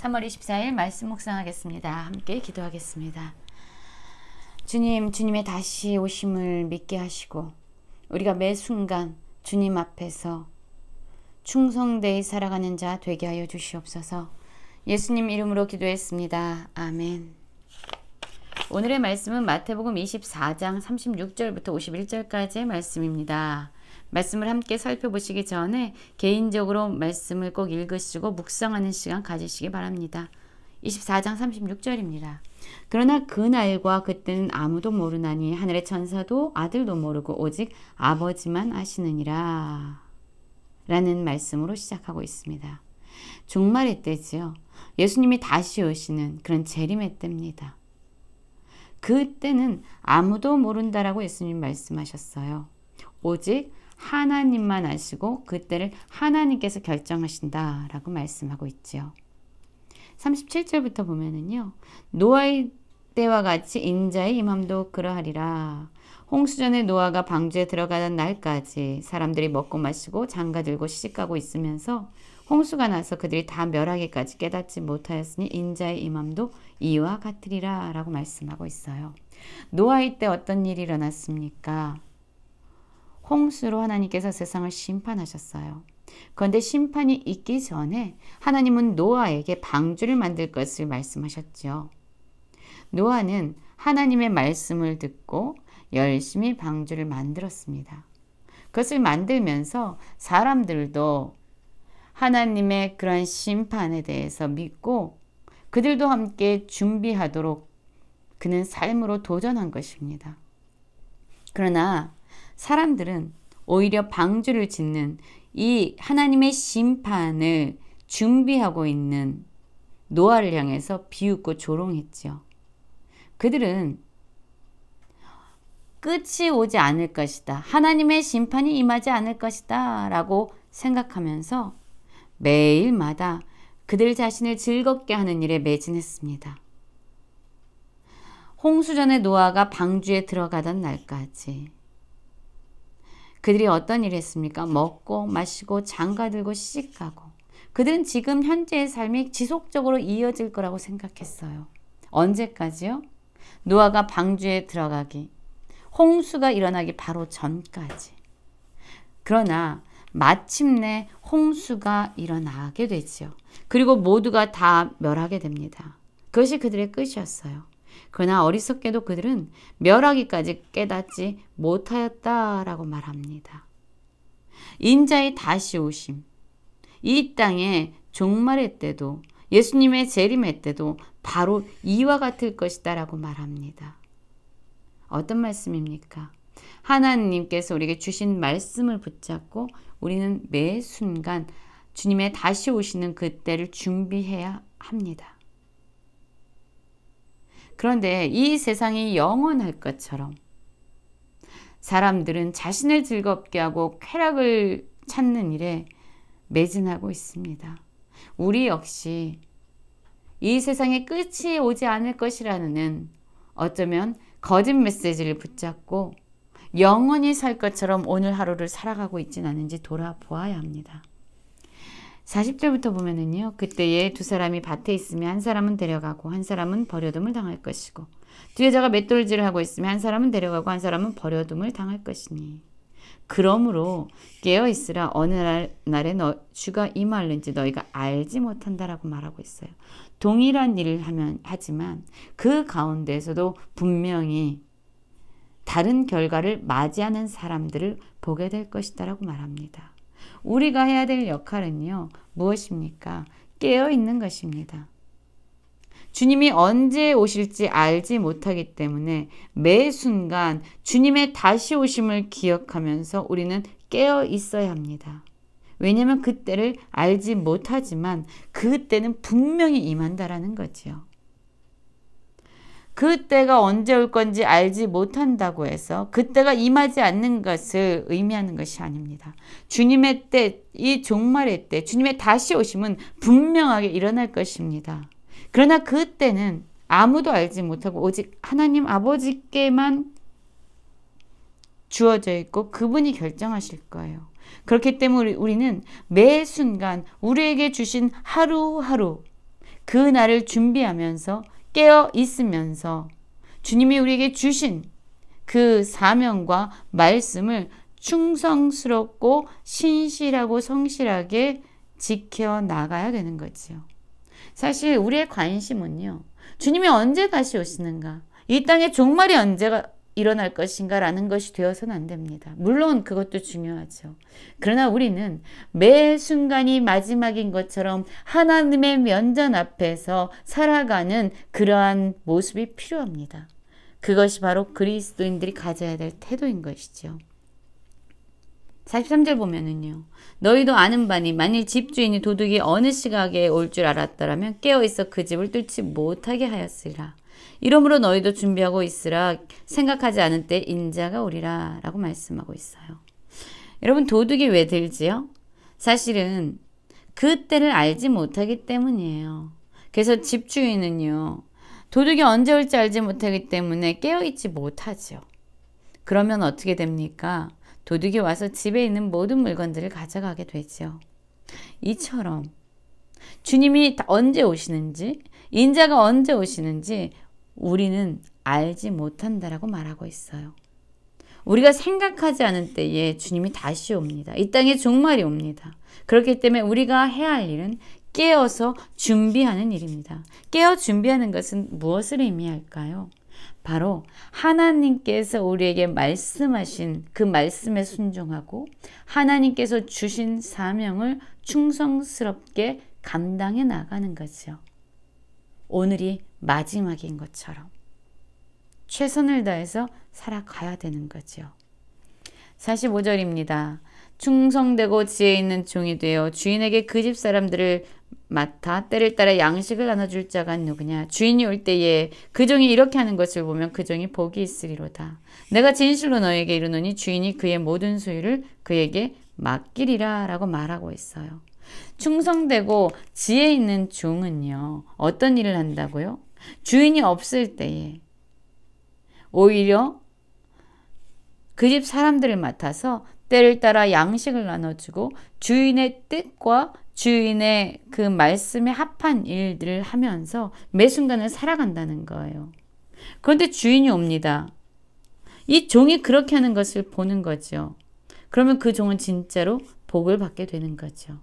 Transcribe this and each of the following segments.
3월 24일 말씀 묵상하겠습니다. 함께 기도하겠습니다. 주님, 주님의 다시 오심을 믿게 하시고 우리가 매 순간 주님 앞에서 충성되이 살아가는 자 되게 하여 주시옵소서. 예수님 이름으로 기도했습니다. 아멘. 오늘의 말씀은 마태복음 24장 36절부터 51절까지의 말씀입니다. 말씀을 함께 살펴보시기 전에 개인적으로 말씀을 꼭 읽으시고 묵상하는 시간 가지시기 바랍니다. 24장 36절입니다. 그러나 그 날과 그때는 아무도 모르나니 하늘의 천사도 아들도 모르고 오직 아버지만 아시느니라 라는 말씀으로 시작하고 있습니다. 종말의 때지요. 예수님이 다시 오시는 그런 재림의 때입니다. 그때는 아무도 모른다라고 예수님 말씀하셨어요. 오직 하나님만 아시고 그때를 하나님께서 결정하신다라고 말씀하고 있지요. 37절부터 보면은요. 노아의 때와 같이 인자의 임함도 그러하리라. 홍수전에 노아가 방주에 들어가던 날까지 사람들이 먹고 마시고 장가들고 시집가고 있으면서 홍수가 나서 그들이 다 멸하기까지 깨닫지 못하였으니 인자의 임함도 이와 같으리라 라고 말씀하고 있어요. 노아의 때 어떤 일이 일어났습니까? 홍수로 하나님께서 세상을 심판하셨어요. 그런데 심판이 있기 전에 하나님은 노아에게 방주를 만들 것을 말씀하셨죠. 노아는 하나님의 말씀을 듣고 열심히 방주를 만들었습니다. 그것을 만들면서 사람들도 하나님의 그러한 심판에 대해서 믿고 그들도 함께 준비하도록 그는 삶으로 도전한 것입니다. 그러나 사람들은 오히려 방주를 짓는 이 하나님의 심판을 준비하고 있는 노아를 향해서 비웃고 조롱했지요. 그들은 끝이 오지 않을 것이다. 하나님의 심판이 임하지 않을 것이다. 라고 생각하면서 매일마다 그들 자신을 즐겁게 하는 일에 매진했습니다. 홍수전에 노아가 방주에 들어가던 날까지 그들이 어떤 일을 했습니까? 먹고 마시고 장가들고 시집가고 그들은 지금 현재의 삶이 지속적으로 이어질 거라고 생각했어요. 언제까지요? 노아가 방주에 들어가기, 홍수가 일어나기 바로 전까지. 그러나 마침내 홍수가 일어나게 되죠. 그리고 모두가 다 멸하게 됩니다. 그것이 그들의 끝이었어요. 그러나 어리석게도 그들은 멸하기까지 깨닫지 못하였다라고 말합니다. 인자의 다시 오심, 이 땅의 종말의 때도 예수님의 재림의 때도 바로 이와 같을 것이다 라고 말합니다. 어떤 말씀입니까? 하나님께서 우리에게 주신 말씀을 붙잡고 우리는 매 순간 주님의 다시 오시는 그때를 준비해야 합니다. 그런데 이 세상이 영원할 것처럼 사람들은 자신을 즐겁게 하고 쾌락을 찾는 일에 매진하고 있습니다. 우리 역시 이 세상의 끝이 오지 않을 것이라는 어쩌면 거짓 메시지를 붙잡고 영원히 살 것처럼 오늘 하루를 살아가고 있지는 않은지 돌아보아야 합니다. 40절부터 보면은요. 그때에 두 사람이 밭에 있으면 한 사람은 데려가고 한 사람은 버려둠을 당할 것이고 두 여자가 맷돌질을 하고 있으면 한 사람은 데려가고 한 사람은 버려둠을 당할 것이니 그러므로 깨어있으라 어느 날에 주가 임할는지 너희가 알지 못한다라고 말하고 있어요. 동일한 일을 하지만 그 가운데에서도 분명히 다른 결과를 맞이하는 사람들을 보게 될 것이다라고 말합니다. 우리가 해야 될 역할은요. 무엇입니까? 깨어있는 것입니다. 주님이 언제 오실지 알지 못하기 때문에 매 순간 주님의 다시 오심을 기억하면서 우리는 깨어 있어야 합니다. 왜냐하면 그때를 알지 못하지만 그때는 분명히 임한다라는 거지요. 그때가 언제 올 건지 알지 못한다고 해서 그때가 임하지 않는 것을 의미하는 것이 아닙니다. 주님의 때, 이 종말의 때, 주님의 다시 오심은 분명하게 일어날 것입니다. 그러나 그때는 아무도 알지 못하고 오직 하나님 아버지께만 주어져 있고 그분이 결정하실 거예요. 그렇기 때문에 우리는 매 순간 우리에게 주신 하루하루 그 날을 준비하면서 깨어 있으면서 주님이 우리에게 주신 그 사명과 말씀을 충성스럽고 신실하고 성실하게 지켜나가야 되는 거지요. 사실 우리의 관심은요. 주님이 언제 다시 오시는가? 이 땅에 종말이 언제가 일어날 것인가 라는 것이 되어서는 안 됩니다. 물론 그것도 중요하죠. 그러나 우리는 매 순간이 마지막인 것처럼 하나님의 면전 앞에서 살아가는 그러한 모습이 필요합니다. 그것이 바로 그리스도인들이 가져야 될 태도인 것이죠. 43절 보면은요. 너희도 아는 바니 만일 집주인이 도둑이 어느 시각에 올 줄 알았더라면 깨어있어 그 집을 뚫지 못하게 하였으리라. 이러므로 너희도 준비하고 있으라. 생각하지 않은 때 인자가 오리라 라고 말씀하고 있어요. 여러분 도둑이 왜 들지요? 사실은 그 때를 알지 못하기 때문이에요. 그래서 집주인은요. 도둑이 언제 올지 알지 못하기 때문에 깨어있지 못하죠. 그러면 어떻게 됩니까? 도둑이 와서 집에 있는 모든 물건들을 가져가게 되죠. 이처럼 주님이 언제 오시는지, 인자가 언제 오시는지 우리는 알지 못한다라고 말하고 있어요. 우리가 생각하지 않은 때에 주님이 다시 옵니다. 이 땅에 종말이 옵니다. 그렇기 때문에 우리가 해야 할 일은 깨어서 준비하는 일입니다. 깨어 준비하는 것은 무엇을 의미할까요? 바로 하나님께서 우리에게 말씀하신 그 말씀에 순종하고 하나님께서 주신 사명을 충성스럽게 감당해 나가는 거죠. 오늘이 마지막인 것처럼 최선을 다해서 살아가야 되는 거죠. 45절입니다. 충성되고 지혜 있는 종이 되어 주인에게 그 집 사람들을 맡아 때를 따라 양식을 나눠줄 자가 누구냐. 주인이 올 때에 그 종이 이렇게 하는 것을 보면 그 종이 복이 있으리로다. 내가 진실로 너에게 이르노니 주인이 그의 모든 소유를 그에게 맡기리라 라고 말하고 있어요. 충성되고 지혜 있는 종은요. 어떤 일을 한다고요? 주인이 없을 때에 오히려 그 집 사람들을 맡아서 때를 따라 양식을 나눠주고 주인의 뜻과 주인의 그 말씀에 합한 일들을 하면서 매 순간을 살아간다는 거예요. 그런데 주인이 옵니다. 이 종이 그렇게 하는 것을 보는 거죠. 그러면 그 종은 진짜로 복을 받게 되는 거죠.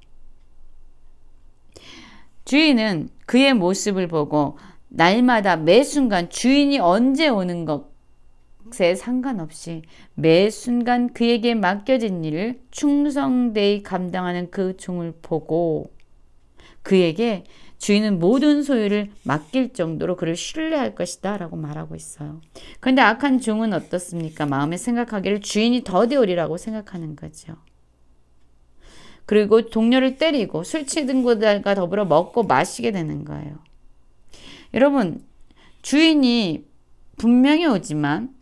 주인은 그의 모습을 보고 날마다 매 순간 주인이 언제 오는 것에 상관없이 매 순간 그에게 맡겨진 일을 충성되이 감당하는 그 종을 보고 그에게 주인은 모든 소유를 맡길 정도로 그를 신뢰할 것이다 라고 말하고 있어요. 그런데 악한 종은 어떻습니까? 마음에 생각하기를 주인이 더디오리라고 생각하는 거죠. 그리고 동료를 때리고 술 취한 것들과 더불어 먹고 마시게 되는 거예요. 여러분, 주인이 분명히 오지만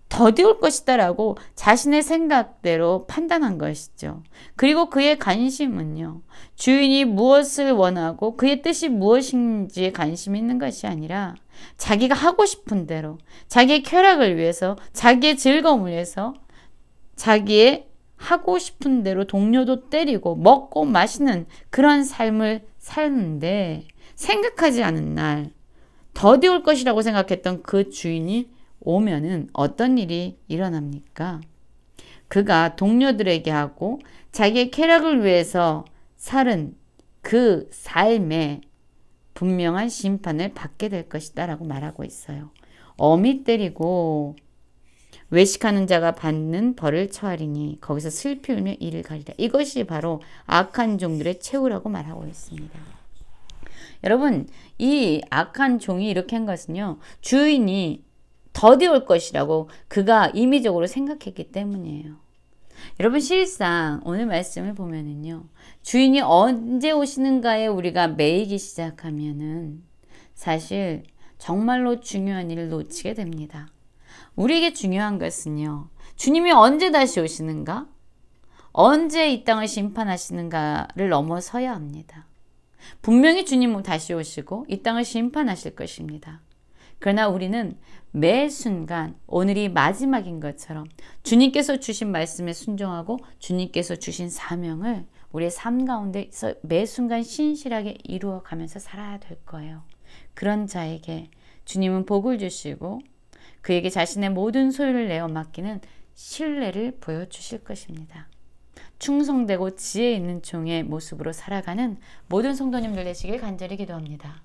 더디 올 것이다 라고 자신의 생각대로 판단한 것이죠. 그리고 그의 관심은요. 주인이 무엇을 원하고 그의 뜻이 무엇인지에 관심이 있는 것이 아니라 자기가 하고 싶은 대로 자기의 쾌락을 위해서 자기의 즐거움을 위해서 자기의 하고 싶은 대로 동료도 때리고 먹고 마시는 그런 삶을 사는데 생각하지 않은 날 더디 올 것이라고 생각했던 그 주인이 오면은 어떤 일이 일어납니까? 그가 동료들에게 하고 자기의 쾌락을 위해서 살은 그 삶에 분명한 심판을 받게 될 것이다 라고 말하고 있어요. 어미 때리고 외식하는 자가 받는 벌을 처하리니 거기서 슬피 울며 이를 가리라. 이것이 바로 악한 종들의 최후라고 말하고 있습니다. 여러분, 이 악한 종이 이렇게 한 것은요. 주인이 더디 올 것이라고 그가 임의적으로 생각했기 때문이에요. 여러분, 실상 오늘 말씀을 보면은요. 주인이 언제 오시는가에 우리가 매이기 시작하면은 사실 정말로 중요한 일을 놓치게 됩니다. 우리에게 중요한 것은요. 주님이 언제 다시 오시는가? 언제 이 땅을 심판하시는가를 넘어서야 합니다. 분명히 주님은 다시 오시고 이 땅을 심판하실 것입니다. 그러나 우리는 매 순간 오늘이 마지막인 것처럼 주님께서 주신 말씀에 순종하고 주님께서 주신 사명을 우리의 삶 가운데서 매 순간 신실하게 이루어가면서 살아야 될 거예요. 그런 자에게 주님은 복을 주시고 그에게 자신의 모든 소유를 내어 맡기는 신뢰를 보여주실 것입니다. 충성되고 지혜 있는 종의 모습으로 살아가는 모든 성도님들 되시길 간절히 기도합니다.